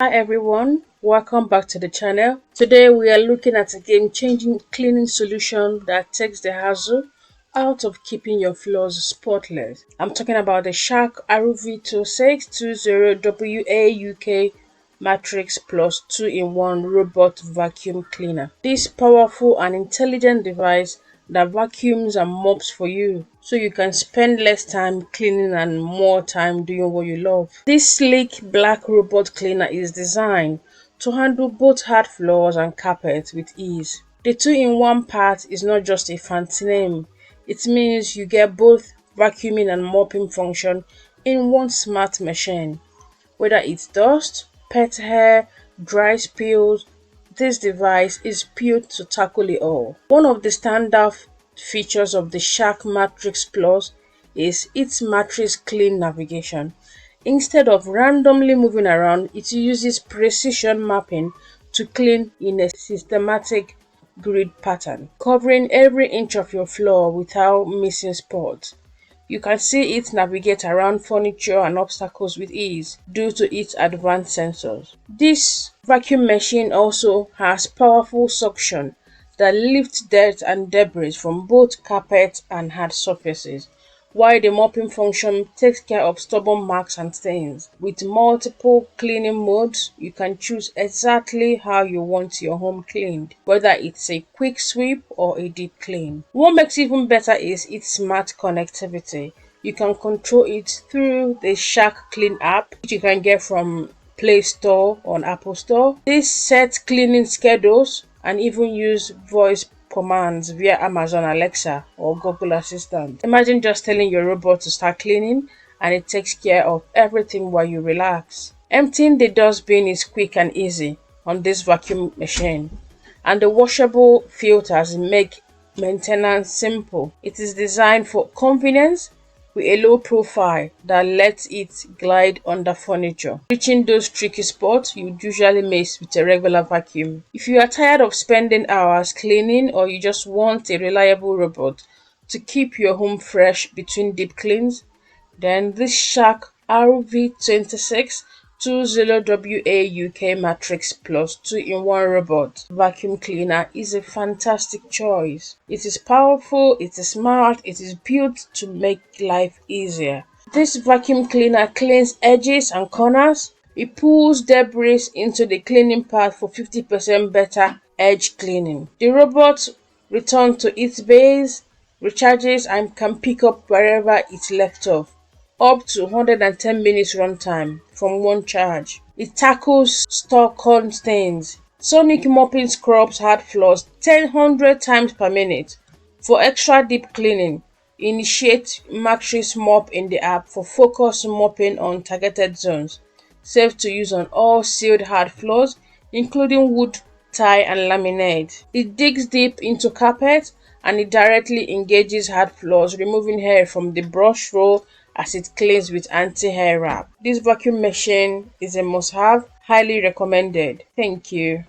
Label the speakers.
Speaker 1: Hi everyone, welcome back to the channel. Today we are looking at a game-changing cleaning solution that takes the hassle out of keeping your floors spotless. I'm talking about the Shark RV2620WA UK Matrix Plus 2-in-1 Robot Vacuum Cleaner. This powerful and intelligent device that vacuums and mops for you so you can spend less time cleaning and more time doing what you love. This sleek black robot cleaner is designed to handle both hard floors and carpets with ease. The 2-in-1 part is not just a fancy name, it means you get both vacuuming and mopping function in one smart machine. Whether it's dust, pet hair, dry spills, this device is built to tackle it all. One of the standout features of the Shark Matrix Plus is its matrix clean navigation. Instead of randomly moving around, it uses precision mapping to clean in a systematic grid pattern, covering every inch of your floor without missing spots. You can see it navigate around furniture and obstacles with ease due to its advanced sensors. This vacuum machine also has powerful suction that lifts dirt and debris from both carpet and hard surfaces, while the mopping function takes care of stubborn marks and stains. With multiple cleaning modes, you can choose exactly how you want your home cleaned, whether it's a quick sweep or a deep clean. What makes it even better is its smart connectivity. You can control it through the Shark Clean app, which you can get from Play Store or Apple Store. This sets cleaning schedules and even use voice commands via Amazon Alexa or Google Assistant. Imagine just telling your robot to start cleaning and it takes care of everything while you relax. Emptying the dustbin is quick and easy on this vacuum machine, and the washable filters make maintenance simple. It is designed for convenience with a low profile that lets it glide under furniture, reaching those tricky spots you'd usually miss with a regular vacuum. If you are tired of spending hours cleaning, or you just want a reliable robot to keep your home fresh between deep cleans, then this Shark RV2620WA UK Matrix Plus 2-in-1 Robot Vacuum Cleaner is a fantastic choice. It is powerful, it is smart, it is built to make life easier. This vacuum cleaner cleans edges and corners. It pulls debris into the cleaning path for 50% better edge cleaning. The robot returns to its base, recharges, and can pick up wherever it left off, up to 110 minutes runtime from one charge. It tackles store-corn stains. Sonic mopping scrubs hard floors 100 times per minute. For extra deep cleaning, initiate mattress mop in the app for focused mopping on targeted zones. Safe to use on all sealed hard floors, including wood, tile, and laminate. It digs deep into carpet and it directly engages hard floors, removing hair from the brush roll as it cleans with anti-hair wrap. This vacuum machine is a must-have, highly recommended. Thank you.